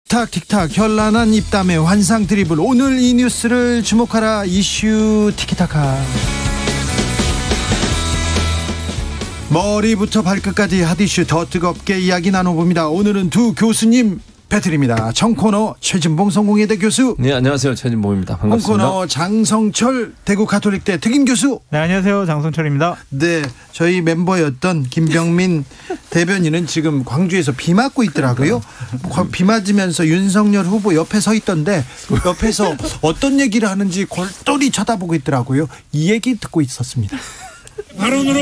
틱탁 틱탁 현란한 입담의 환상 드리블. 오늘 이 뉴스를 주목하라. 이슈 티키타카. 머리부터 발끝까지 핫이슈 더 뜨겁게 이야기 나눠봅니다. 오늘은 두 교수님 배틀입니다. 청코너 최진봉 성공회대 교수. 네, 안녕하세요. 최진봉입니다. 반갑습니다. 홍코너 장성철 대구 가톨릭대 특임 교수. 네, 안녕하세요. 장성철입니다. 네, 저희 멤버였던 김병민 대변인은 지금 광주에서 비 맞고 있더라고요. 비 맞으면서 윤석열 후보 옆에 서 있던데 옆에서 어떤 얘기를 하는지 골똘히 쳐다보고 있더라고요. 이 얘기 듣고 있었습니다. 발언으로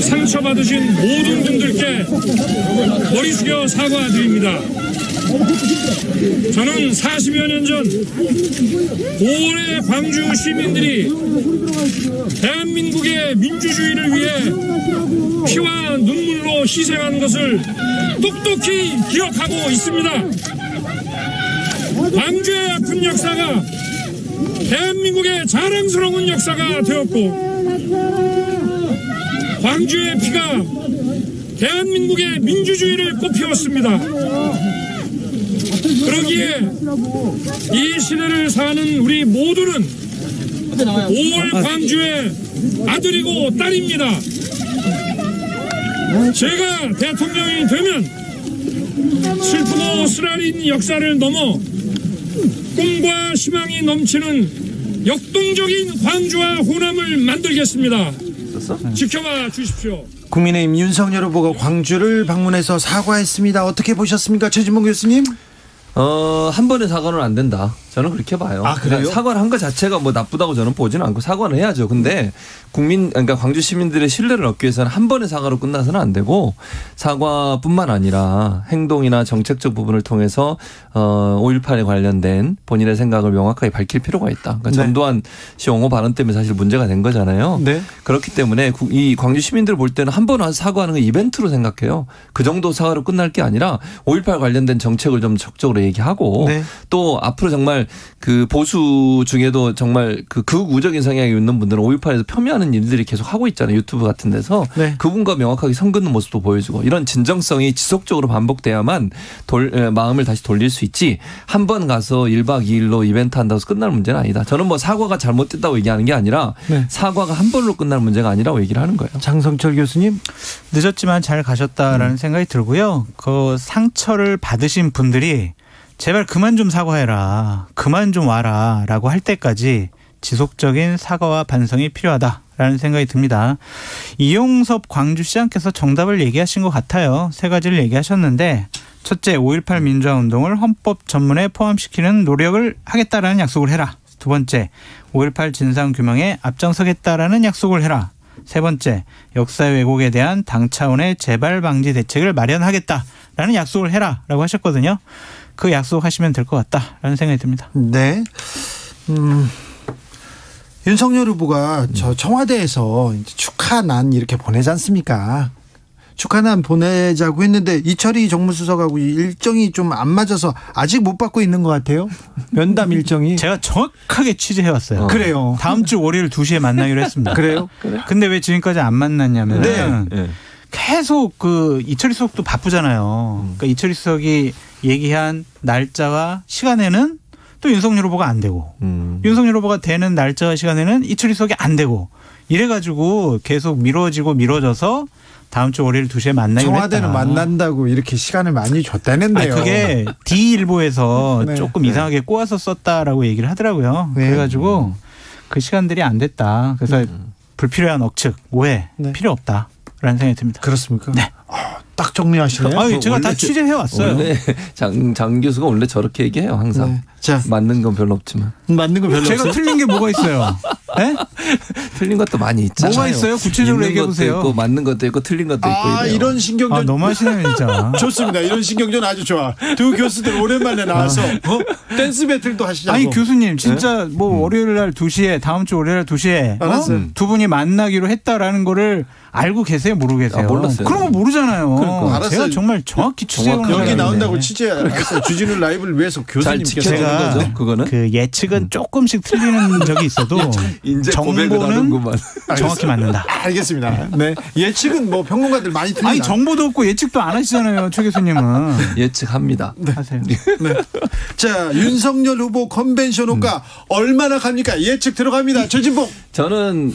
상처받으신 모든 분들께 머리 숙여 사과드립니다. 저는 40여 년 전 5월에 광주 시민들이 대한민국의 민주주의를 위해 피와 눈물로 희생한 것을 똑똑히 기억하고 있습니다. 광주의 아픈 역사가 대한민국의 자랑스러운 역사가 되었고, 광주의 피가 대한민국의 민주주의를 꽃피웠습니다. 그러기에 이 시대를 사는 우리 모두는 5월 광주의 아들이고 딸입니다. 제가 대통령이 되면 슬프고 쓰라린 역사를 넘어 꿈과 희망이 넘치는 역동적인 광주와 호남을 만들겠습니다. 지켜봐 주십시오. 국민의힘 윤석열 후보가 광주를 방문해서 사과했습니다. 어떻게 보셨습니까, 최진봉 교수님? 한 번에 사과는 안 된다. 저는 그렇게 봐요. 아, 그래요? 사과를 한 것 자체가 뭐 나쁘다고 저는 보지는 않고 사과는 해야죠. 근데 그러니까 광주 시민들의 신뢰를 얻기 위해서는 한 번의 사과로 끝나서는 안 되고, 사과뿐만 아니라 행동이나 정책적 부분을 통해서 5.18에 관련된 본인의 생각을 명확하게 밝힐 필요가 있다. 그러니까 네. 전두환 씨 옹호 발언 때문에 사실 문제가 된 거잖아요. 네. 그렇기 때문에 이 광주 시민들 볼 때는 한 번 와서 사과하는 거 이벤트로 생각해요. 그 정도 사과로 끝날 게 아니라 5.18 관련된 정책을 좀 적극적으로 얘기하고, 네. 또 앞으로 정말 그 보수 중에도 정말 그 극우적인 성향이 있는 분들은 5.18에서 폄훼하는 일들이 계속 하고 있잖아요. 유튜브 같은 데서. 네. 그분과 명확하게 선 긋는 모습도 보여주고, 이런 진정성이 지속적으로 반복돼야만 마음을 다시 돌릴 수 있지, 한 번 가서 1박 2일로 이벤트 한다고 해서 끝날 문제는 아니다. 저는 뭐 사과가 잘못됐다고 얘기하는 게 아니라, 네. 사과가 한 번으로 끝날 문제가 아니라고 얘기를 하는 거예요. 장성철 교수님. 늦었지만 잘 가셨다라는 생각이 들고요. 그 상처를 받으신 분들이 제발 그만 좀 사과해라, 그만 좀 와라 라고 할 때까지 지속적인 사과와 반성이 필요하다라는 생각이 듭니다. 이용섭 광주시장께서 정답을 얘기하신 것 같아요. 세 가지를 얘기하셨는데, 첫째, 5.18 민주화운동을 헌법 전문에 포함시키는 노력을 하겠다라는 약속을 해라. 두 번째, 5.18 진상규명에 앞장서겠다라는 약속을 해라. 세 번째, 역사의 왜곡에 대한 당 차원의 재발 방지 대책을 마련하겠다라는 약속을 해라라고 하셨거든요. 그 약속하시면 될 것 같다라는 생각이 듭니다. 네. 윤석열 후보가 저 청와대에서 축하난 이렇게 보내지 않습니까? 축하난 보내자고 했는데 이철희 정무수석하고 일정이 좀 안 맞아서 아직 못 받고 있는 것 같아요. 면담 일정이. 제가 정확하게 취재해왔어요. 그래요. 다음 주 월요일 2시에 만나기로 했습니다. 그래요? 근데 왜 지금까지 안 만났냐면, 네. 계속 그 이철희 수석도 바쁘잖아요. 그러니까 이철희 수석이 얘기한 날짜와 시간에는 또 윤석열 후보가 안 되고, 윤석열 후보가 되는 날짜와 시간에는 이철희 수석이 안 되고, 이래가지고 계속 미뤄져서 다음 주 월요일 2시에 만나기로 했다. 청와대는 만난다고 이렇게 시간을 많이 줬다는데요. 그게 D일보에서 네. 조금 이상하게 꼬아서 썼다라고 얘기를 하더라고요. 네. 그래가지고 그 시간들이 안 됐다. 그래서 불필요한 억측, 오해 필요 없다라는 생각이 듭니다. 그렇습니까? 네. 딱 정리하시네요. 제가 다 취재해 왔어요. 원래 장 교수가 원래 저렇게 얘기해요, 항상. 네. 자, 맞는 건 별로 없지만. 맞는 거 별로 제가 없어요. 틀린 게 뭐가 있어요? 네? 틀린 것도 많이 있잖아요. 뭐가 있어요? 구체적으로 있는 얘기해 보세요. 것도 있고 맞는 것도 있고 틀린 것도 있고 이래요. 이런 신경전. 너무 하시네요, 진짜. 좋습니다. 이런 신경전 아주 좋아. 두 교수들 오랜만에 나와서 댄스 배틀도 하시자고. 아니 교수님 진짜 뭐 월요일 날 2시에 다음 주 월요일 날 2시에 두 분이 만나기로 했다라는 거를 알고 계세요? 모르고 계세요? 몰랐어요. 그런 거 모르잖아요. 알았어요. 제가 정말 정확히 취재해오는 여기 거예요. 나온다고 취재했어요. 주진우 라이브를 위해서 잘 교수님께서. 지켜주는 거죠, 그거는? 그 예측은 조금씩 틀리는 적이 있어도 이제 고백을 하는구만. 정확히 맞는다. 알겠습니다. 네. 예측은 뭐 평론가들 많이 틀린다. 아니 정보도 없고 예측도 안 하시잖아요, 최 교수님은. 예측합니다. 네. 하세요. 네. 자, 윤석열 후보 컨벤션 효과 얼마나 갑니까? 예측 들어갑니다. 최진봉. 저는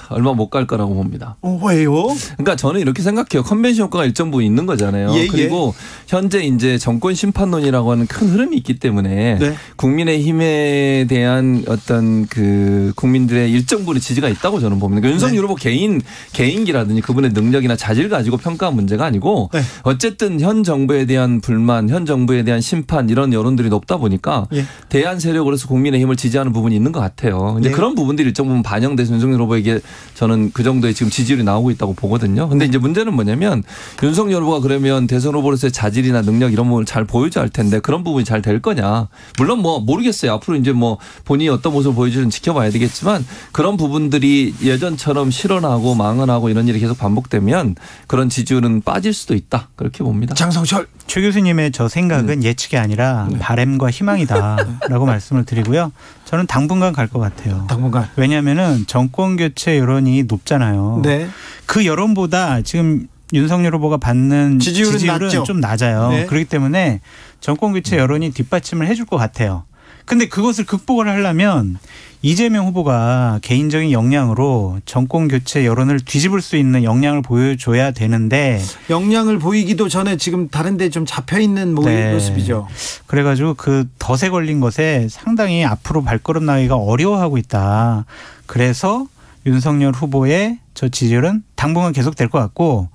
얼마 못 갈 거라고 봅니다. 왜요? 그러니까 저는 이렇게 생각해요. 컨벤션 효과가 일정 부분 있는 거잖아요. 예, 그리고 현재 이제 정권 심판론이라고 하는 큰 흐름이 있기 때문에 네. 국민의힘에 대한 어떤 그 국민들의 일정 부분의 지지가 있다고 저는 봅니다. 그러니까 윤석열 후보 개인기라든지 그분의 능력이나 자질 가지고 평가한 문제가 아니고 네. 어쨌든 현 정부에 대한 불만, 현 정부에 대한 심판 이런 여론들이 높다 보니까 예. 대안 세력으로서 국민의힘을 지지하는 부분이 있는 것 같아요. 이제 네. 그런 부분들이 일정 부분 반영돼서 윤석열 후보에게 저는 그 정도의 지금 지지율이 나오고 있다고 보거든요. 근데 이제 문제는 뭐냐면 윤석열 후보가 그러면 대선 후보로서의 자질이나 능력 이런 부분을 잘 보여줘야 할 텐데 그런 부분이 잘 될 거냐. 물론 뭐 모르겠어요. 앞으로 이제 뭐 본인이 어떤 모습을 보여주는지 지켜봐야 되겠지만 그런 부분들이 예전처럼 실언하고 망언하고 이런 일이 계속 반복되면 그런 지지율은 빠질 수도 있다. 그렇게 봅니다. 장성철. 최 교수님의 저 생각은 예측이 아니라 바람과 희망이다라고 말씀을 드리고요. 저는 당분간 갈 것 같아요. 당분간. 왜냐하면은 정권 교체 여론이 높잖아요. 네. 그 여론보다 지금 윤석열 후보가 받는 지지율은 낮죠. 좀 낮아요. 네. 그렇기 때문에 정권 교체 여론이 뒷받침을 해줄 것 같아요. 근데 그것을 극복을 하려면 이재명 후보가 개인적인 역량으로 정권 교체 여론을 뒤집을 수 있는 역량을 보여줘야 되는데 역량을 보이기도 전에 지금 다른 데 좀 잡혀 있는 모습이죠. 그래가지고 그 덫에 걸린 것에 상당히 앞으로 발걸음 나가기가 어려워하고 있다. 그래서 윤석열 후보의 저 지지율은 당분간 계속될 것 같고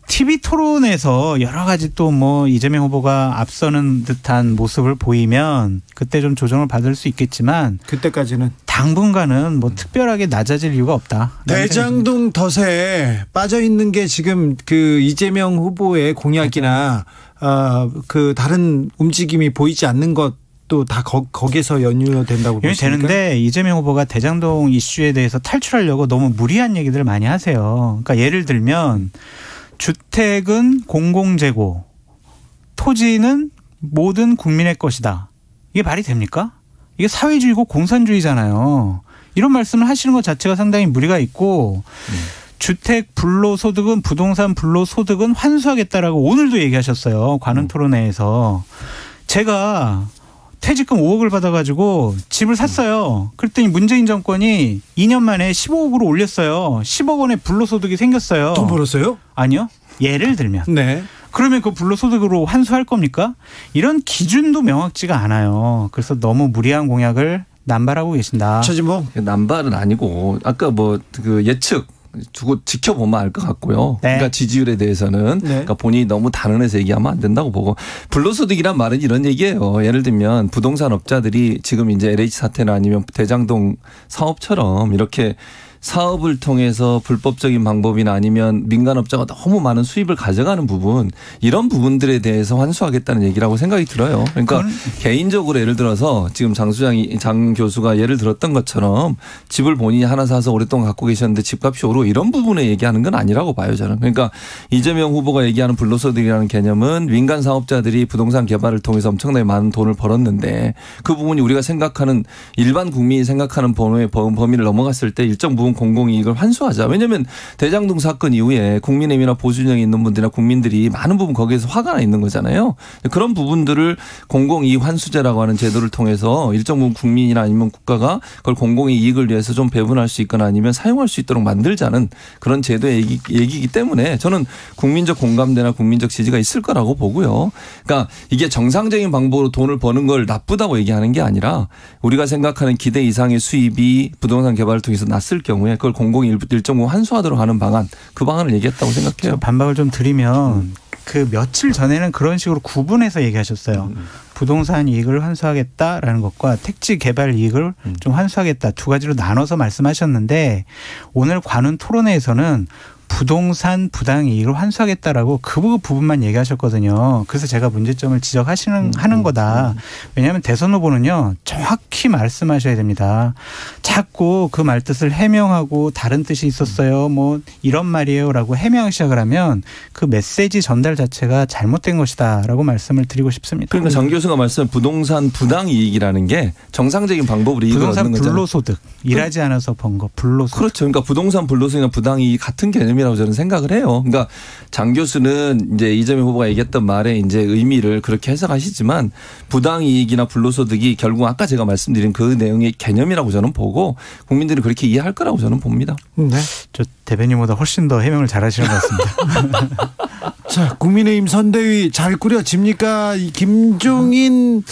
TV 토론에서 여러 가지 또 뭐 이재명 후보가 앞서는 듯한 모습을 보이면 그때 좀 조정을 받을 수 있겠지만 그때까지는 당분간은 뭐 특별하게 낮아질 이유가 없다. 대장동 덫에 빠져 있는 게 지금 그 이재명 후보의 공약이나 그 다른 움직임이 보이지 않는 것. 또 다 거기서 연유된다고 보십니까? 되는데 이재명 후보가 대장동 이슈에 대해서 탈출하려고 너무 무리한 얘기들을 많이 하세요. 그러니까 예를 들면 주택은 공공재고, 토지는 모든 국민의 것이다. 이게 말이 됩니까? 이게 사회주의고 공산주의잖아요. 이런 말씀을 하시는 것 자체가 상당히 무리가 있고 주택 불로소득은 부동산 불로소득은 환수하겠다라고 오늘도 얘기하셨어요. 관훈 토론회에서. 제가 퇴직금 5억을 받아가지고 집을 샀어요. 그랬더니 문재인 정권이 2년 만에 15억으로 올렸어요. 10억 원의 불로소득이 생겼어요. 돈 벌었어요? 아니요. 예를 들면. 네. 그러면 그 불로소득으로 환수할 겁니까? 이런 기준도 명확지가 않아요. 그래서 너무 무리한 공약을 남발하고 계신다. 최진봉. 남발은 아니고 아까 뭐 그 예측 두고 지켜보면 알 것 같고요. 네. 그러니까 지지율에 대해서는 네. 그러니까 본인이 너무 단언해서 얘기하면 안 된다고 보고 불로소득이란 말은 이런 얘기예요. 예를 들면 부동산 업자들이 지금 이제 LH 사태나 아니면 대장동 사업처럼 이렇게 사업을 통해서 불법적인 방법이나 아니면 민간업자가 너무 많은 수입을 가져가는 부분 이런 부분들에 대해서 환수하겠다는 얘기라고 생각이 들어요. 그러니까 개인적으로 예를 들어서 지금 장 교수가 예를 들었던 것처럼 집을 본인이 하나 사서 오랫동안 갖고 계셨는데 집값이 오르고 이런 부분에 얘기하는 건 아니라고 봐요 저는. 그러니까 이재명 후보가 얘기하는 불로소득이라는 개념은 민간 사업자들이 부동산 개발을 통해서 엄청나게 많은 돈을 벌었는데 그 부분이 우리가 생각하는 일반 국민이 생각하는 범위를 넘어갔을 때 일정 부분 공공이익을 환수하자. 왜냐하면 대장동 사건 이후에 국민의힘이나 보수진영에 있는 분들이나 국민들이 많은 부분 거기에서 화가 나 있는 거잖아요. 그런 부분들을 공공이익 환수제라고 하는 제도를 통해서 일정 부분 국민이나 아니면 국가가 그걸 공공이익을 위해서 좀 배분할 수 있거나 아니면 사용할 수 있도록 만들자는 그런 제도의 얘기이기 때문에 저는 국민적 공감대나 국민적 지지가 있을 거라고 보고요. 그러니까 이게 정상적인 방법으로 돈을 버는 걸 나쁘다고 얘기하는 게 아니라 우리가 생각하는 기대 이상의 수입이 부동산 개발을 통해서 났을 경우에 그걸 공공이 일정 부분 환수하도록 하는 방안 그 방안을 얘기했다고 생각해요. 반박을 좀 드리면 그 며칠 전에는 그런 식으로 구분해서 얘기하셨어요. 부동산 이익을 환수하겠다라는 것과 택지 개발 이익을 좀 환수하겠다 두 가지로 나눠서 말씀하셨는데 오늘 관훈 토론회에서는 부동산 부당 이익을 환수하겠다라고 그 부분만 얘기하셨거든요. 그래서 제가 문제점을 하는 거다. 왜냐하면 대선 후보는요 정확히 말씀하셔야 됩니다. 자꾸 그 말뜻을 해명하고 다른 뜻이 있었어요. 뭐 이런 말이에요라고 해명하기 시작을 하면 그 메시지 전달 자체가 잘못된 것이다라고 말씀을 드리고 싶습니다. 그러니까 장 교수가 말씀한 부동산 부당 이익이라는 게 정상적인 방법으로 이익을 얻는 거잖아요. 부동산 불로소득. 일하지 않아서 번 거 불로소득. 그렇죠. 그러니까 부동산 불로소득이나 부당 이익 같은 개념이라고 저는 생각을 해요. 그러니까 장 교수는 이제 이재명 후보가 얘기했던 말에 이제 의미를 그렇게 해석하시지만 부당 이익이나 불로소득이 결국 아까 제가 말씀드린 그 내용의 개념이라고 저는 보고 국민들이 그렇게 이해할 거라고 저는 봅니다. 네. 저 대변인보다 훨씬 더 해명을 잘하시는 것 같습니다. 자, 국민의힘 선대위 잘 꾸려집니까? 이 김종인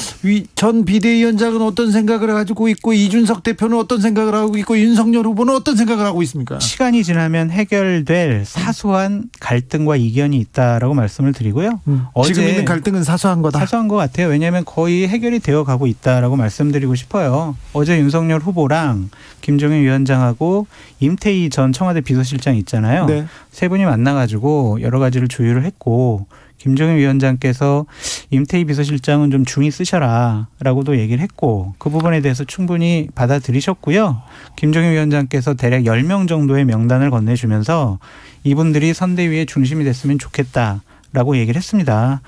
전 비대위원장은 어떤 생각을 가지고 있고 이준석 대표는 어떤 생각을 하고 있고 윤석열 후보는 어떤 생각을 하고 있습니까? 시간이 지나면 해결될 사소한 갈등과 이견이 있다라고 말씀을 드리고요. 지금 있는 갈등은 사소한 거다. 사소한 것 같아요. 왜냐하면 거의 해결이 되어 가고 있다라고 말씀드리고 싶어요. 어제 윤석열 후보랑 김종인 위원장하고 임태희 전 청와대 비서실장 있잖아요. 네. 세 분이 만나가지고 여러 가지를 조율을 했고 김종인 위원장께서 임태희 비서실장은 좀 중히 쓰셔라라고도 얘기를 했고 그 부분에 대해서 충분히 받아들이셨고요. 김종인 위원장께서 대략 10명 정도의 명단을 건네주면서 이분들이 선대위의 중심이 됐으면 좋겠다라고 얘기를 했습니다.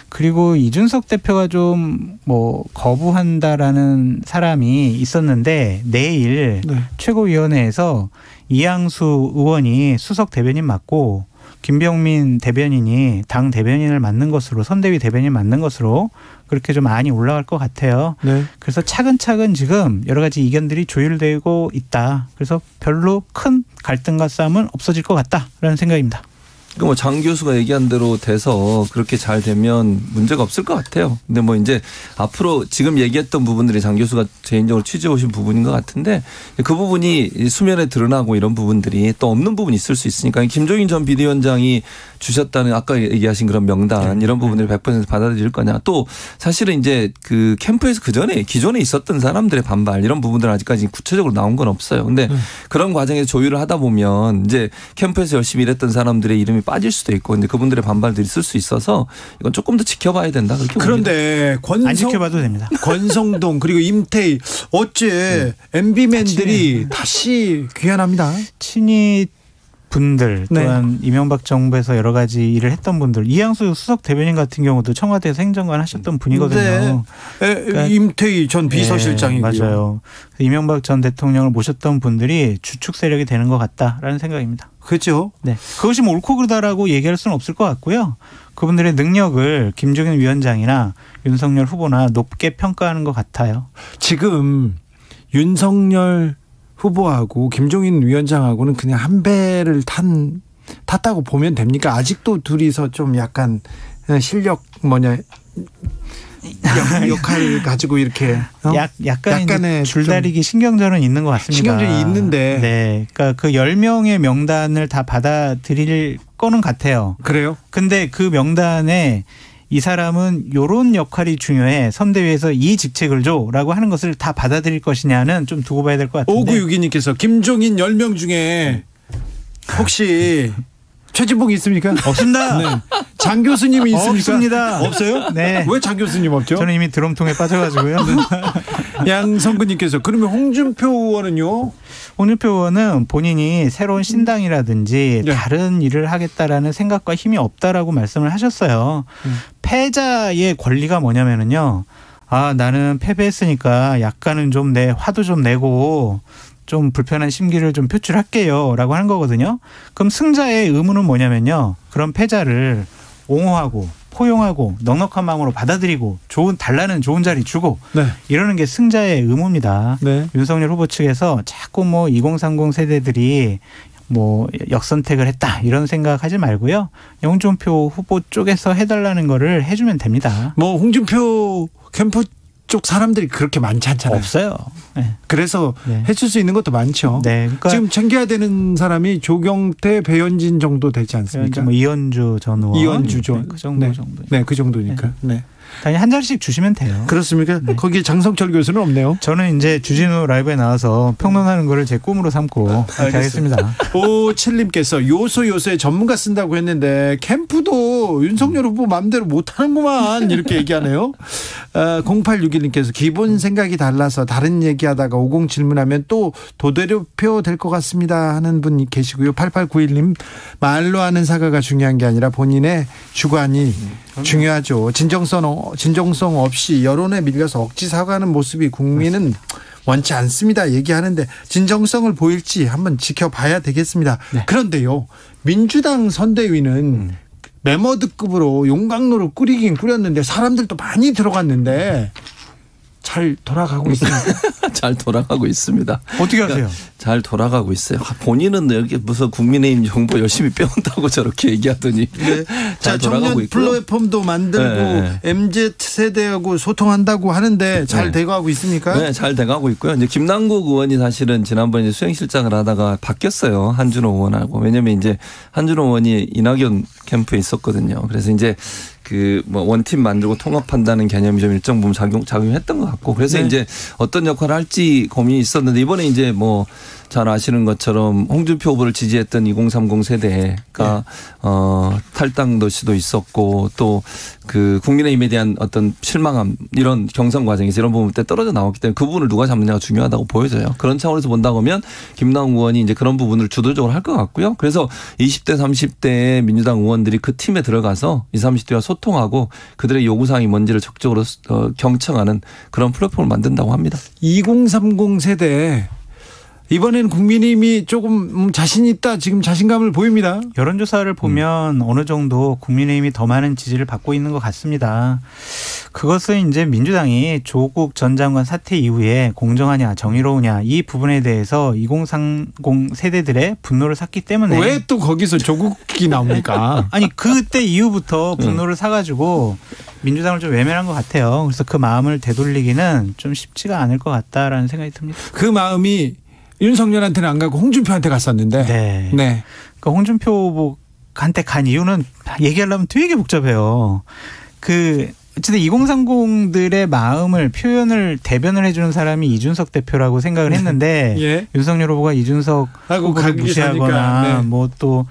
그리고 이준석 대표가 좀 뭐 거부한다라는 사람이 있었는데 내일 최고위원회에서 이양수 의원이 수석 대변인 맡고 김병민 대변인이 당 대변인을 맡는 것으로 선대위 대변인 맡는 것으로 그렇게 좀 많이 올라갈 것 같아요. 네. 그래서 차근차근 지금 여러 가지 이견들이 조율되고 있다. 그래서 별로 큰 갈등과 싸움은 없어질 것 같다라는 생각입니다. 그 뭐 장 교수가 얘기한 대로 돼서 그렇게 잘 되면 문제가 없을 것 같아요. 근데 뭐 이제 앞으로 지금 얘기했던 부분들이 장 교수가 개인적으로 취재해 오신 부분인 것 같은데 그 부분이 수면에 드러나고 이런 부분들이 또 없는 부분이 있을 수 있으니까 김종인 전 비대위원장이 주셨다는 아까 얘기하신 그런 명단 이런 부분을 100% 받아들일 거냐. 또 사실은 이제 그 캠프에서 기존에 있었던 사람들의 반발 이런 부분들은 아직까지 구체적으로 나온 건 없어요. 근데 그런 과정에서 조율을 하다 보면 이제 캠프에서 열심히 일했던 사람들의 이름이 빠질 수도 있고 근데 그분들의 반발들이 있을 수 있어서 이건 조금 더 지켜봐야 된다. 그렇게 그런데 안 지켜봐도 됩니다. 권성동 그리고 임태희 어째 MB맨들이 다시 귀환합니다. 친이 분들 또한 이명박 정부에서 여러 가지 일을 했던 분들 이양수 수석 대변인 같은 경우도 청와대에서 행정관 하셨던 분이거든요. 그러니까 임태희 전 비서실장이고요. 맞아요. 이명박 전 대통령을 모셨던 분들이 주축 세력이 되는 것 같다라는 생각입니다. 그렇죠. 네, 그것이 뭐 옳고 그르다라고 얘기할 수는 없을 것 같고요. 그분들의 능력을 김종인 위원장이나 윤석열 후보나 높게 평가하는 것 같아요. 지금 윤석열 후보하고 김종인 위원장하고는 그냥 한 배를 탔다고 보면 됩니까? 아직도 둘이서 좀 약간 실력 역할 가지고 이렇게 약간의 줄다리기 신경전은 있는 것 같습니다. 신경전이 있는데, 네, 그러니까 그 10명의 명단을 다 받아들일 거는 같아요. 그래요? 근데 그 명단에 이 사람은 이런 역할이 중요해. 선대위에서 이 직책을 줘라고 하는 것을 다 받아들일 것이냐는 좀 두고 봐야 될 것 같은데. 5962님께서 김종인 10명 중에 혹시 최진봉이 있습니까? 없습니다. 네. 장 교수님이 있습니까? 없습니다. 없어요? 네. 왜 장 교수님 없죠? 저는 이미 드럼통에 빠져가지고요. 양성근님께서 그러면 홍준표 의원은요? 홍준표 의원은 본인이 새로운 신당이라든지 다른 일을 하겠다라는 생각과 힘이 없다라고 말씀을 하셨어요. 패자의 권리가 뭐냐면요. 나는 패배했으니까 약간은 좀 화도 좀 내고 좀 불편한 심기를 좀 표출할게요 라고 하는 거거든요. 그럼 승자의 의무는 뭐냐면요. 그런 패자를 옹호하고 포용하고 넉넉한 마음으로 받아들이고 달라는 좋은 자리 주고 이러는 게 승자의 의무입니다. 윤석열 후보 측에서 자꾸 2030 세대들이 역선택을 했다 이런 생각하지 말고요. 홍준표 후보 쪽에서 해달라는 거를 해주면 됩니다. 홍준표 캠프 그쪽 사람들이 그렇게 많지 않잖아요. 없어요. 네. 그래서 네. 해줄 수 있는 것도 많죠. 네, 그러니까 지금 챙겨야 되는 사람이 조경태, 배현진 정도 되지 않습니까? 뭐 이현주 전 의원, 이현주 전 그 정도 네. 정도. 네, 그 정도니까. 네. 당연히 한 자리씩 주시면 돼요. 그렇습니까? 네. 거기에 장성철 교수는 없네요. 저는 이제 주진우 라이브에 나와서 평론하는 거를 제 꿈으로 삼고 그렇게 하겠습니다. 57님께서 요소의 전문가 쓴다고 했는데 캠프도 윤석열 후보 마음대로 못하는구만 이렇게 얘기하네요. 0861님께서 기본 생각이 달라서 다른 얘기하다가 50 질문하면 또 도대표표 될 것 같습니다 하는 분이 계시고요. 8891님 말로 하는 사과가 중요한 게 아니라 본인의 주관이 중요하죠. 진정성 없이 여론에 밀려서 억지 사과하는 모습이 국민은 원치 않습니다. 얘기하는데 진정성을 보일지 한번 지켜봐야 되겠습니다. 네. 그런데요. 민주당 선대위는 메머드급으로 용광로를 꾸리긴 꾸렸는데 사람들도 많이 들어갔는데 잘 돌아가고 있습니다. 잘 돌아가고 있습니다. 어떻게 하세요? 잘 돌아가고 있어요. 본인은 여기 무슨 국민의힘 정보 열심히 빼온다고 저렇게 얘기하더니 네. 잘 돌아가고 청년 있고요. 플랫폼도 만들고 네. MZ세대하고 소통한다고 하는데 잘 돼가고 있습니까? 네, 잘 돼가고 있고요. 이제 김남국 의원이 사실은 지난번에 수행실장을 하다가 바뀌었어요. 한준호 의원하고. 왜냐면 이제 한준호 의원이 이낙연 캠프에 있었거든요. 그래서 이제 뭐 원팀 만들고 통합한다는 개념이 좀 일정 부분 작용했던 것 같고 그래서 네. 이제 어떤 역할을 할지 고민이 있었는데 이번에 이제 뭐 잘 아시는 것처럼 홍준표 후보를 지지했던 2030 세대가 네. 탈당 도시도 있었고 또 그 국민의힘에 대한 어떤 실망함 이런 경선 과정에서 이런 부분 때 떨어져 나왔기 때문에 그 부분을 누가 잡느냐가 중요하다고 보여져요. 그런 차원에서 본다고 하면 김남국 의원이 이제 그런 부분을 주도적으로 할 것 같고요. 그래서 20대 30대의 민주당 의원들이 그 팀에 들어가서 20, 30대와 소통하고 그들의 요구사항이 뭔지를 적극적으로 경청하는 그런 플랫폼을 만든다고 합니다. 2030 세대 이번에는 국민의힘이 조금 자신 있다 지금 자신감을 보입니다. 여론조사를 보면 어느 정도 국민의힘이 더 많은 지지를 받고 있는 것 같습니다. 그것은 이제 민주당이 조국 전 장관 사퇴 이후에 공정하냐 정의로우냐 이 부분에 대해서 2030 세대들의 분노를 샀기 때문에 왜 또 거기서 조국이 나옵니까? 아니 그때 이후부터 분노를 사가지고 민주당을 좀 외면한 것 같아요. 그래서 그 마음을 되돌리기는 좀 쉽지가 않을 것 같다라는 생각이 듭니다. 그 마음이 윤석열한테는 안 가고 홍준표한테 갔었는데. 네. 네. 그러니까 홍준표 후보한테 간 이유는 얘기하려면 되게 복잡해요. 어쨌든 2030들의 마음을 대변을 해주는 사람이 이준석 대표라고 생각을 했는데 예. 윤석열 후보가 이준석 후보를 무시하거나 네. 뭐 또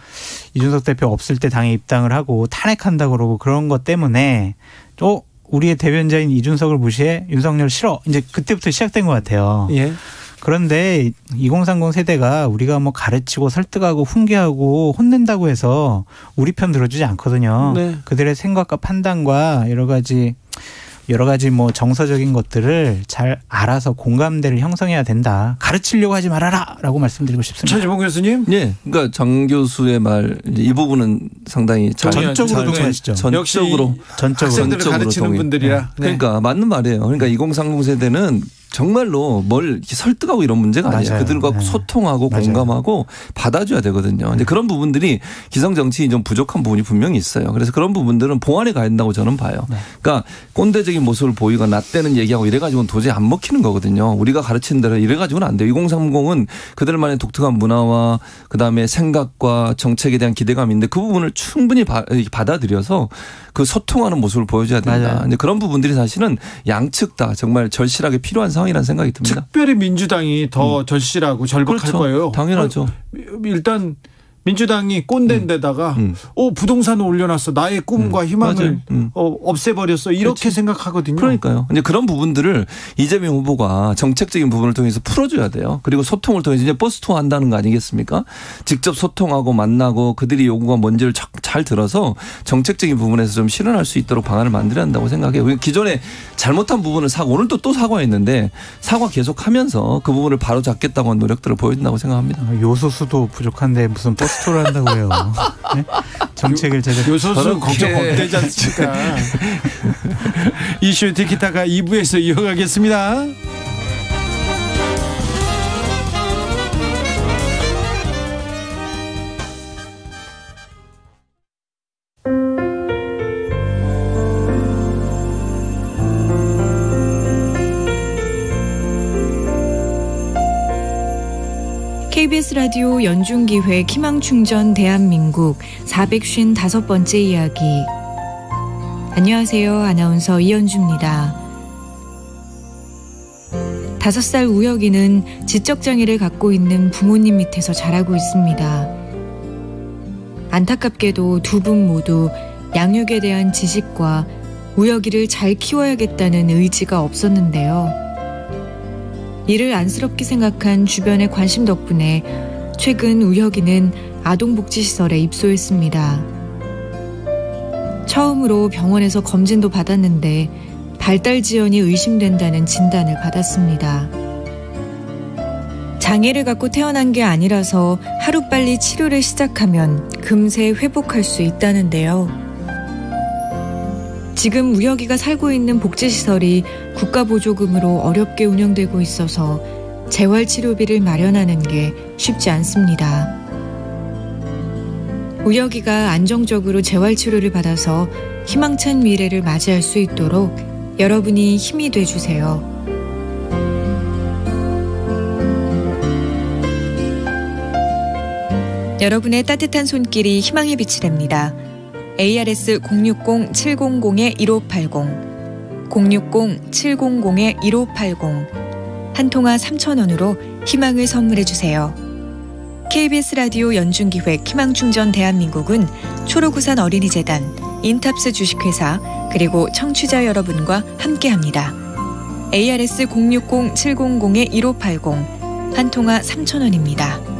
이준석 대표 없을 때 당에 입당을 하고 탄핵한다고 그러고 그런 것 때문에 또 우리의 대변자인 이준석을 무시해 윤석열 싫어. 이제 그때부터 시작된 것 같아요. 예. 그런데 2030 세대가 우리가 뭐 가르치고 설득하고 훈계하고 혼낸다고 해서 우리 편 들어주지 않거든요. 네. 그들의 생각과 판단과 여러 가지 뭐 정서적인 것들을 잘 알아서 공감대를 형성해야 된다. 가르치려고 하지 말아라라고 말씀드리고 싶습니다. 최지봉 교수님. 네, 그러니까 정 교수의 말 이 부분은 상당히 전적으로 동의하시죠. 전적으로 학생들을 가르치는 동의. 분들이라. 네. 그러니까 맞는 말이에요. 그러니까 2030 세대는 정말로 뭘 설득하고 이런 문제가 아니에요. 맞아요. 그들과 네. 소통하고 맞아요. 공감하고 받아줘야 되거든요. 근데 그런 부분들이 기성 정치인이 좀 부족한 부분이 분명히 있어요. 그래서 그런 부분들은 보완해 가야 된다고 저는 봐요. 네. 그러니까 꼰대적인 모습을 보이거나 나대는 얘기하고 이래가지고는 도저히 안 먹히는 거거든요. 우리가 가르치는 대로 이래가지고는 안 돼요. 2030은 그들만의 독특한 문화와 그다음에 생각과 정책에 대한 기대감이 있는데 그 부분을 충분히 받아들여서 그 소통하는 모습을 보여줘야 된다. 근데 그런 부분들이 사실은 양측 다 정말 절실하게 필요한 상황이라는 생각이 듭니다. 특별히 민주당이 더 절실하고 절박할 그렇죠. 거예요. 당연하죠. 일단 민주당이 꼰대인데다가 부동산을 올려놨어. 나의 꿈과 희망을 없애버렸어. 이렇게 그렇지. 생각하거든요. 그러니까요. 이제 그런 부분들을 이재명 후보가 정책적인 부분을 통해서 풀어줘야 돼요. 그리고 소통을 통해서 이제 버스 투어 한다는 거 아니겠습니까? 직접 소통하고 만나고 그들이 요구가 뭔지를 잘 들어서 정책적인 부분에서 좀 실현할 수 있도록 방안을 만들어야 한다고 생각해요. 기존에 잘못한 부분을 오늘 또 사과했는데 사과 계속하면서 그 부분을 바로 잡겠다고 하는 노력들을 보여준다고 생각합니다. 요소수도 부족한데 무슨 버스 투어를 한다고 해요. 네? 정책을 제가 요소수 걱정 없대지 않습니까? 이슈 티키타카 2부에서 이어가겠습니다. KBS 라디오 연중기획 희망충전 대한민국 455번째 이야기. 안녕하세요. 아나운서 이현주입니다. 5살 우혁이는 지적장애를 갖고 있는 부모님 밑에서 자라고 있습니다. 안타깝게도 두 분 모두 양육에 대한 지식과 우혁이를 잘 키워야겠다는 의지가 없었는데요. 이를 안쓰럽게 생각한 주변의 관심 덕분에 최근 우혁이는 아동복지시설에 입소했습니다. 처음으로 병원에서 검진도 받았는데 발달 지연이 의심된다는 진단을 받았습니다. 장애를 갖고 태어난 게 아니라서 하루빨리 치료를 시작하면 금세 회복할 수 있다는데요. 지금 우혁이가 살고 있는 복지시설이 국가보조금으로 어렵게 운영되고 있어서 재활치료비를 마련하는 게 쉽지 않습니다. 우혁이가 안정적으로 재활치료를 받아서 희망찬 미래를 맞이할 수 있도록 여러분이 힘이 돼주세요. 여러분의 따뜻한 손길이 희망의 빛이 됩니다. ARS 060-700-1580 060-700-1580 한 통화 3,000원으로 희망을 선물해 주세요. KBS 라디오 연중기획 희망충전 대한민국은 초록우산 어린이재단, 인탑스 주식회사 그리고 청취자 여러분과 함께합니다. ARS 060-700-1580 한 통화 3,000원입니다.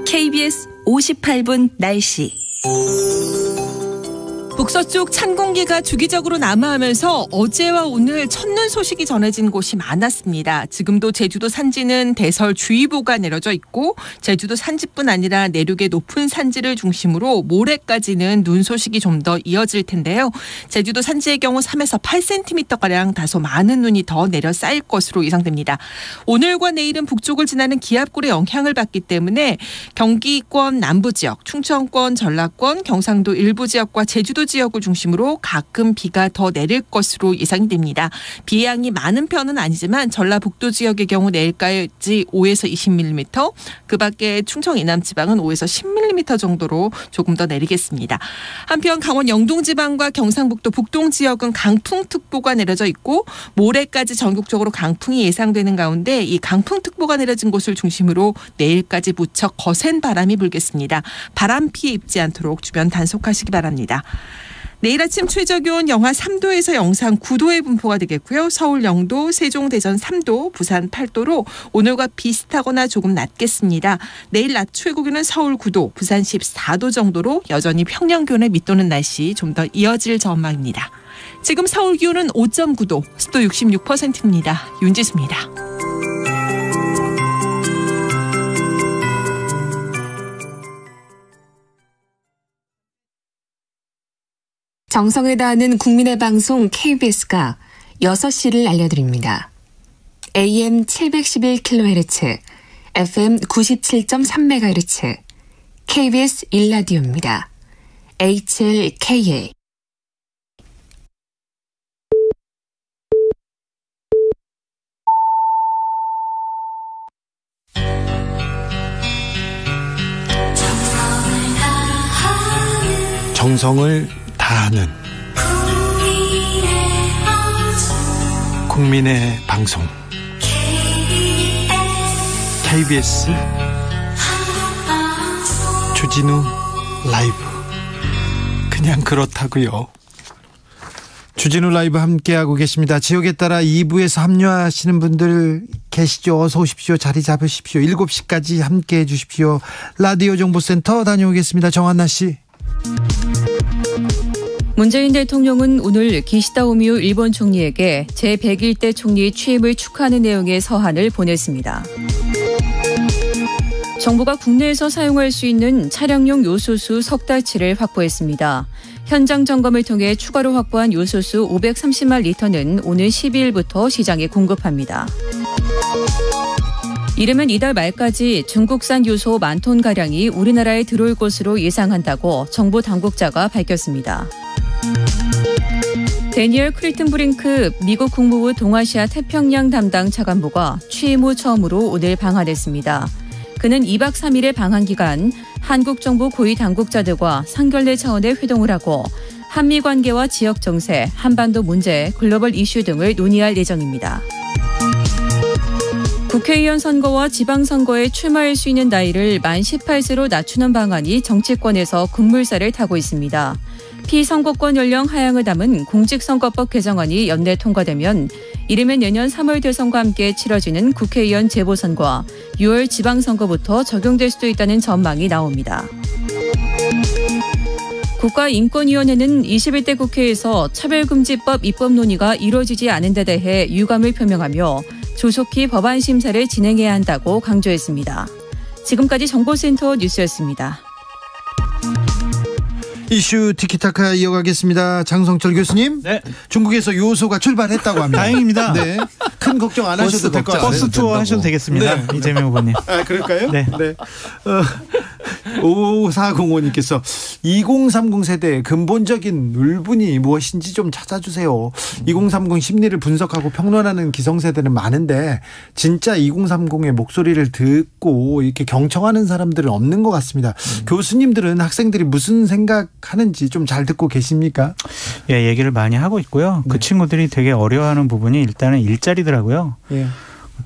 KBS 58분 날씨. 북서쪽 찬 공기가 주기적으로 남하하면서 어제와 오늘 첫눈 소식이 전해진 곳이 많았습니다. 지금도 제주도 산지는 대설주의보가 내려져 있고 제주도 산지뿐 아니라 내륙의 높은 산지를 중심으로 모레까지는 눈 소식이 좀 더 이어질 텐데요. 제주도 산지의 경우 3에서 8cm가량 다소 많은 눈이 더 내려 쌓일 것으로 예상됩니다. 오늘과 내일은 북쪽을 지나는 기압골의 영향을 받기 때문에 경기권 남부 지역, 충청권, 전라권, 경상도 일부 지역과 제주도 지역을 중심으로 가끔 비가 더 내릴 것으로 예상이 됩니다. 비의 양이 많은 편은 아니지만 전라북도 지역의 경우 내일까지 5에서 20mm, 그 밖에 충청 이남 지방은 5에서 10mm 정도로 조금 더 내리겠습니다. 한편 강원 영동 지방과 경상북도 북동 지역은 강풍특보가 내려져 있고 모레까지 전국적으로 강풍이 예상되는 가운데 이 강풍특보가 내려진 곳을 중심으로 내일까지 무척 거센 바람이 불겠습니다. 바람 피해 입지 않도록 주변 단속하시기 바랍니다. 내일 아침 최저기온 영하 3도에서 영상 9도의 분포가 되겠고요. 서울 0도, 세종, 대전 3도, 부산 8도로 오늘과 비슷하거나 조금 낮겠습니다. 내일 낮 최고기온은 서울 9도, 부산 14도 정도로 여전히 평년 기온에 밑도는 날씨 좀 더 이어질 전망입니다. 지금 서울 기온은 5.9도, 습도 66%입니다. 윤지수입니다. 정성을 다하는 국민의 방송 KBS가 6시를 알려드립니다. AM 711kHz, FM 97.3MHz, KBS 1라디오입니다. HLKA. 정성을 다하는 국민의 방송 KBS 주진우 라이브. 그냥 그렇다고요. 주진우 라이브 함께하고 계십니다. 지역에 따라 2부에서 합류하시는 분들 계시죠? 어서 오십시오. 자리 잡으십시오. 7시까지 함께해 주십시오. 라디오 정보센터 다녀오겠습니다. 정한나 씨. 문재인 대통령은 오늘 기시다 오미오 일본 총리에게 제101대 총리 취임을 축하하는 내용의 서한을 보냈습니다. 정부가 국내에서 사용할 수 있는 차량용 요소수 석 달치를 확보했습니다. 현장 점검을 통해 추가로 확보한 요소수 530만 리터는 오늘 12일부터 시장에 공급합니다. 이르면 이달 말까지 중국산 요소 10,000톤가량이 우리나라에 들어올 것으로 예상한다고 정부 당국자가 밝혔습니다. 데니얼 크리튼브링크 미국 국무부 동아시아 태평양 담당 차관보가 취임 후 처음으로 오늘 방한했습니다. 그는 2박 3일의 방한 기간 한국 정부 고위 당국자들과 상견례 차원의 회동을 하고 한미 관계와 지역 정세, 한반도 문제, 글로벌 이슈 등을 논의할 예정입니다. 국회의원 선거와 지방선거에 출마할 수 있는 나이를 만 18세로 낮추는 방안이 정치권에서 급물살을 타고 있습니다. 피선거권 연령 하향을 담은 공직선거법 개정안이 연내 통과되면 이르면 내년 3월 대선과 함께 치러지는 국회의원 재보선과 6월 지방선거부터 적용될 수도 있다는 전망이 나옵니다. 국가인권위원회는 21대 국회에서 차별금지법 입법 논의가 이루어지지 않은 데 대해 유감을 표명하며 조속히 법안 심사를 진행해야 한다고 강조했습니다. 지금까지 정보센터 뉴스였습니다. 이슈 티키타카 이어가겠습니다. 장성철 교수님. 네. 중국에서 요소가 출발했다고 합니다. 다행입니다. 네. 큰 걱정 안 하셔도 될 것 같아요. 버스 투어 하셔도 되겠습니다. 네. 이재명 후보님. 아, 그럴까요? 네. 5405님께서 2030 세대의 근본적인 울분이 무엇인지 좀 찾아주세요. 2030 심리를 분석하고 평론하는 기성세대는 많은데 진짜 2030의 목소리를 듣고 이렇게 경청하는 사람들은 없는 것 같습니다. 교수님들은 학생들이 무슨 생각하는지 좀 잘 듣고 계십니까? 예, 얘기를 많이 하고 있고요. 그 친구들이 되게 어려워하는 부분이 일단은 일자리더라고요. 예.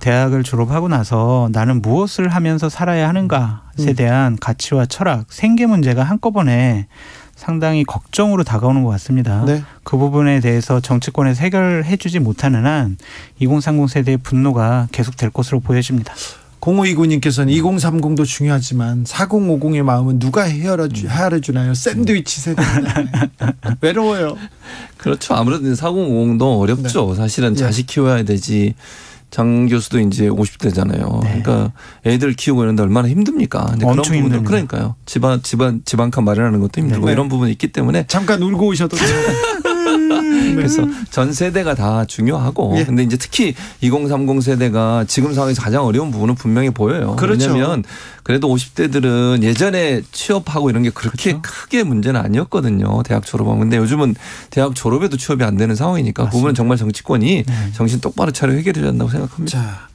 대학을 졸업하고 나서 나는 무엇을 하면서 살아야 하는가에 대한 가치와 철학, 생계 문제가 한꺼번에 상당히 걱정으로 다가오는 것 같습니다. 네. 그 부분에 대해서 정치권에서 해결해 주지 못하는 한 2030 세대의 분노가 계속될 것으로 보여집니다. 0529님께서는 2030도 중요하지만 4050의 마음은 누가 헤아려주나요? 샌드위치 세대잖아요. 외로워요. 그렇죠. 아무래도 4050도 어렵죠. 네. 사실은 자식 키워야 되지. 장 교수도 이제 50대잖아요. 네. 그러니까 애들 키우고 이런데 얼마나 힘듭니까? 근데 그런 엄청 부분도 힘듭니다. 그러니까요. 집안칸 마련하는 것도 힘들고 네. 이런 부분이 있기 때문에 잠깐 울고 오셔도 그래서 전 세대가 다 중요하고 예. 근데 이제 특히 2030 세대가 지금 상황에서 가장 어려운 부분은 분명히 보여요. 그렇죠. 왜냐하면 그래도 50대들은 예전에 취업하고 이런 게 그렇게 그렇죠. 크게 문제는 아니었거든요. 대학 졸업하면. 근데 요즘은 대학 졸업에도 취업이 안 되는 상황이니까 그 부분은 정말 정치권이 정신 똑바로 차려 해결해 야 한다고 생각합니다.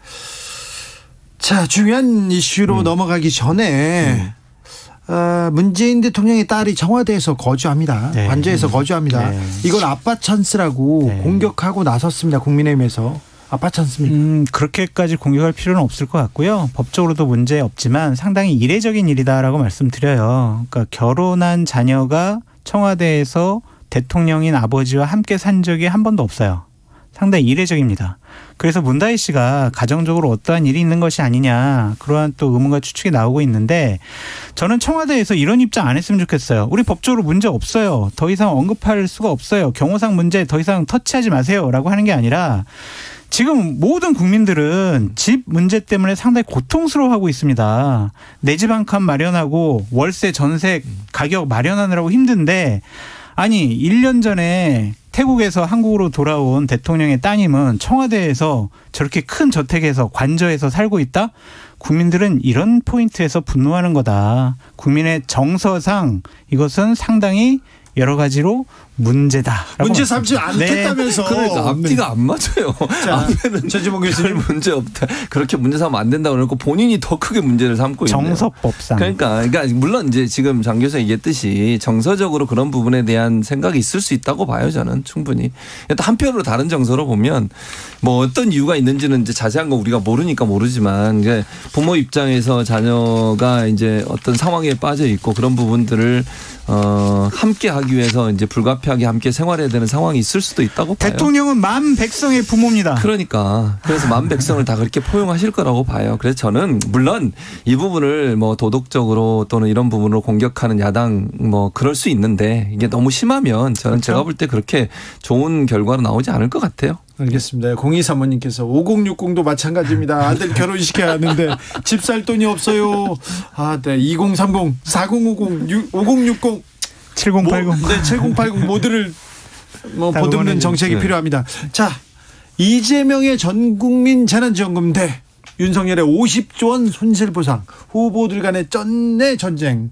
자, 중요한 이슈로 넘어가기 전에 문재인 대통령의 딸이 청와대에서 거주합니다. 네. 관저에서 거주합니다. 네. 이걸 아빠 찬스라고 네. 공격하고 나섰습니다. 국민의힘에서. 아빠 찬스입니까? 그렇게까지 공격할 필요는 없을 것 같고요. 법적으로도 문제 없지만 상당히 이례적인 일이다라고 말씀드려요. 그러니까 결혼한 자녀가 청와대에서 대통령인 아버지와 함께 산 적이 한 번도 없어요. 상당히 이례적입니다. 그래서 문다희 씨가 가정적으로 어떠한 일이 있는 것이 아니냐 그러한 또 의문과 추측이 나오고 있는데 저는 청와대에서 이런 입장 안 했으면 좋겠어요. 우리 법적으로 문제 없어요. 더 이상 언급할 수가 없어요. 경호상 문제 더 이상 터치하지 마세요라고 하는 게 아니라 지금 모든 국민들은 집 문제 때문에 상당히 고통스러워하고 있습니다. 내 집 한 칸 마련하고 월세 전세 가격 마련하느라고 힘든데 아니 1년 전에 태국에서 한국으로 돌아온 대통령의 따님은 청와대에서 저렇게 큰 저택에서 관저에서 살고 있다? 국민들은 이런 포인트에서 분노하는 거다. 국민의 정서상 이것은 상당히 여러 가지로 문제다. 문제 삼지 않겠다면서. 그러니까 앞뒤가 안 맞아요. 자, 앞에는 전지봉 교수님. 별 문제 없다. 그렇게 문제 삼으면 안 된다고 그러고 본인이 더 크게 문제를 삼고 있네요. 정서법상. 그러니까 물론 이제 지금 장 교수가 얘기했듯이 정서적으로 그런 부분에 대한 생각이 있을 수 있다고 봐요. 저는 충분히. 또 한편으로 다른 정서로 보면 뭐 어떤 이유가 있는지는 이제 자세한 거 우리가 모르니까 모르지만 이제 부모 입장에서 자녀가 이제 어떤 상황에 빠져 있고 그런 부분들을 함께 하기 위해서 이제 불가피하게 함께 생활해야 되는 상황이 있을 수도 있다고 봐요. 대통령은 만 백성의 부모입니다. 그러니까 그래서 만 백성을 다 그렇게 포용하실 거라고 봐요. 그래서 저는 물론 이 부분을 뭐 도덕적으로 또는 이런 부분으로 공격하는 야당 뭐 그럴 수 있는데 이게 너무 심하면 저는 그렇죠? 제가 볼 때 그렇게 좋은 결과로 나오지 않을 것 같아요. 알겠습니다. 0235님께서 5060도 마찬가지입니다. 아들 결혼시켜야 하는데 집 살 돈이 없어요. 아, 네. 2030, 4050, 5060, 7080. 네, 7080 모두를 뭐 다 보듬는 응원해 정책이 주세요. 필요합니다. 자, 이재명의 전국민 재난지원금 대 윤석열의 50조 원 손실보상, 후보들 간의 쩐의 전쟁,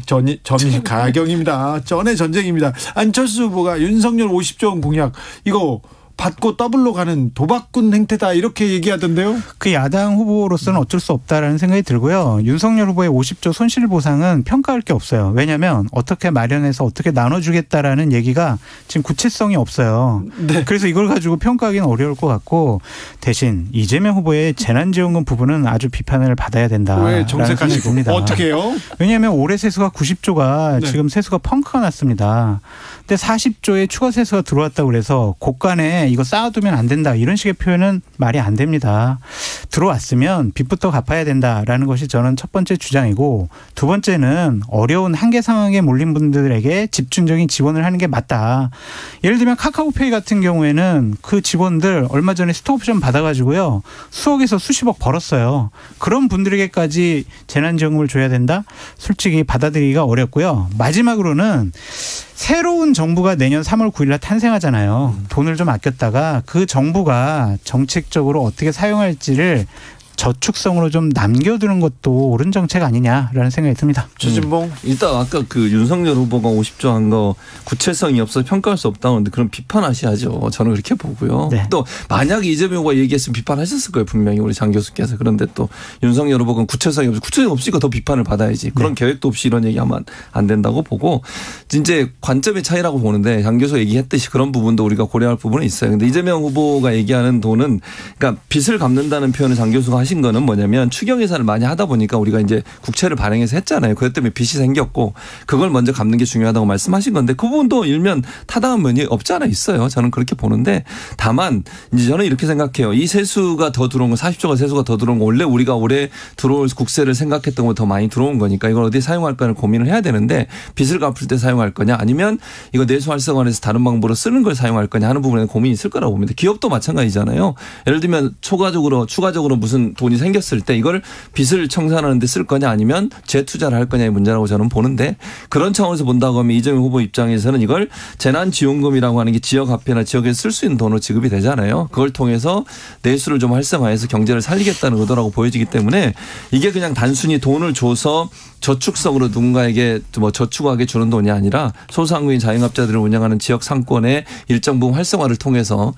전이 가경입니다. 쩐의 전쟁입니다. 안철수 후보가 윤석열 50조 원 공약 이거 받고 더블로 가는 도박꾼 행태다 이렇게 얘기하던데요. 그 야당 후보로서는 어쩔 수 없다라는 생각이 들고요. 윤석열 후보의 50조 손실보상은 평가할 게 없어요. 왜냐하면 어떻게 마련해서 어떻게 나눠주겠다라는 얘기가 지금 구체성이 없어요. 네. 그래서 이걸 가지고 평가하기는 어려울 것 같고 대신 이재명 후보의 재난지원금 부분은 아주 비판을 받아야 된다라는 생각이 듭니다. 어떻게 해요? 왜냐하면 올해 세수가 90조가 지금 세수가 펑크가 났습니다. 근데 40조의 추가 세수가 들어왔다고 그래서 곳간에 이거 쌓아두면 안 된다 이런 식의 표현은 말이 안 됩니다. 들어왔으면 빚부터 갚아야 된다라는 것이 저는 첫 번째 주장이고 두 번째는 어려운 한계 상황에 몰린 분들에게 집중적인 지원을 하는 게 맞다. 예를 들면 카카오페이 같은 경우에는 그 직원들 얼마 전에 스톡옵션 받아가지고요. 수억에서 수십억 벌었어요. 그런 분들에게까지 재난지원금을 줘야 된다? 솔직히 받아들이기가 어렵고요. 마지막으로는 새로운 정부가 내년 3월 9일 날 탄생하잖아요. 돈을 좀 아꼈다가 그 정부가 정책적으로 어떻게 사용할지를 저축성으로 좀 남겨두는 것도 옳은 정책 아니냐라는 생각이 듭니다. 최진봉. 일단 아까 그 윤석열 후보가 50조 한 거 구체성이 없어서 평가할 수 없다고 하는데 그럼 비판하셔야죠. 저는 그렇게 보고요. 네. 또 만약에 이재명 후보가 얘기했으면 비판하셨을 거예요. 분명히 우리 장 교수께서. 그런데 또 윤석열 후보가 구체성이 구체성이 없으니까 더 비판을 받아야지. 그런 계획도 없이 이런 얘기하면 안 된다고 보고 이제 관점의 차이라고 보는데 장 교수 얘기했듯이 그런 부분도 우리가 고려할 부분은 있어요. 근데 이재명 후보가 얘기하는 돈은 그러니까 빚을 갚는다는 표현을 장 교수가 하신 거는 뭐냐면 추경 예산을 많이 하다 보니까 우리가 이제 국채를 발행해서 했잖아요. 그것 때문에 빚이 생겼고 그걸 먼저 갚는 게 중요하다고 말씀하신 건데 그 부분도 일면 타당한 면이 없지 않아 있어요. 저는 그렇게 보는데 다만 이제 저는 이렇게 생각해요. 이 세수가 더 들어온 거 40조가 세수가 더 들어온 거 원래 우리가 올해 들어올 국세를 생각했던 것보다 더 많이 들어온 거니까 이걸 어디에 사용할까를 고민을 해야 되는데 빚을 갚을 때 사용할 거냐 아니면 이거 내수 활성화해서 다른 방법으로 쓰는 걸 사용할 거냐 하는 부분에 고민이 있을 거라고 봅니다. 기업도 마찬가지잖아요. 예를 들면 추가적으로 무슨 돈이 생겼을 때 이걸 빚을 청산하는 데 쓸 거냐 아니면 재투자를 할 거냐의 문제라고 저는 보는데 그런 차원에서 본다고 하면 이재명 후보 입장에서는 이걸 재난지원금이라고 하는 게 지역화폐나 지역에서 쓸 수 있는 돈으로 지급이 되잖아요. 그걸 통해서 내수를 좀 활성화해서 경제를 살리겠다는 의도라고 보여지기 때문에 이게 그냥 단순히 돈을 줘서 저축성으로 누군가에게 뭐 저축하게 주는 돈이 아니라 소상공인 자영업자들을 운영하는 지역 상권의 일정 부분 활성화를 통해서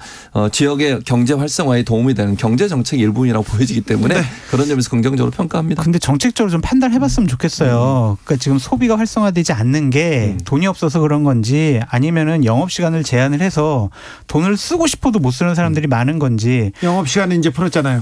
지역의 경제 활성화에 도움이 되는 경제 정책의 일부분이라고 보여지기 때문에 그런 점에서 긍정적으로 평가합니다. 근데 정책적으로 좀 판단해봤으면 좋겠어요. 그러니까 지금 소비가 활성화되지 않는 게 돈이 없어서 그런 건지 아니면은 영업 시간을 제한을 해서 돈을 쓰고 싶어도 못 쓰는 사람들이 많은 건지. 영업 시간은 이제 풀었잖아요.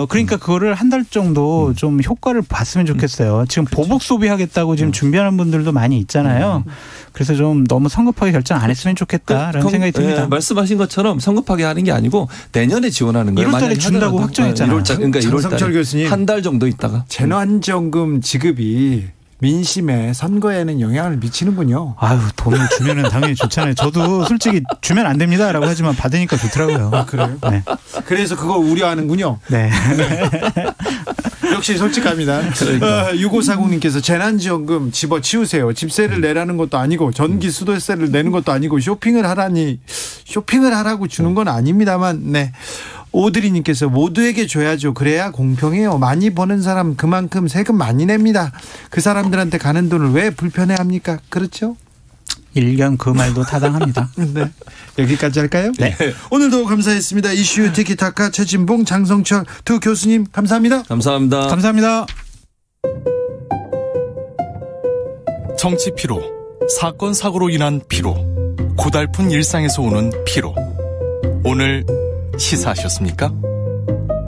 그러니까 그거를 한 달 정도 좀 효과를 봤으면 좋겠어요. 지금 보복 소비하겠다고 지금 준비하는 분들도 많이 있잖아요. 그래서 좀 너무 성급하게 결정 안 했으면 좋겠다라는 생각이 듭니다. 말씀하신 것처럼 성급하게 하는 게 아니고 내년에 지원하는 거예요. 1월 달에 준다고 확정했잖아요. 그러니까 1월 장성철 교수님. 한 달 정도 있다가. 재난지원금 지급이 민심에 선거에는 영향을 미치는군요. 아유, 돈을 주면은 당연히 좋잖아요. 저도 솔직히 주면 안 됩니다라고 하지만 받으니까 좋더라고요. 아, 그래요? 네. 그래서 그걸 우려하는군요. 네. 역시 솔직합니다. 그러니까. 6540님께서 재난지원금 집어치우세요. 집세를 내라는 것도 아니고 전기 수도세를 내는 것도 아니고 쇼핑을 하라고 주는 건 아닙니다만 네. 오드리님께서 모두에게 줘야죠. 그래야 공평해요. 많이 버는 사람 그만큼 세금 많이 냅니다. 그 사람들한테 가는 돈을 왜 불편해합니까? 그렇죠? 일견 그 말도 타당합니다. 네. 여기까지 할까요? 네. 오늘도 감사했습니다. 이슈 티키타카 최진봉, 장성철 두 교수님 감사합니다. 감사합니다. 감사합니다. 정치 피로, 사건 사고로 인한 피로, 고달픈 일상에서 오는 피로. 오늘 시사하셨습니까?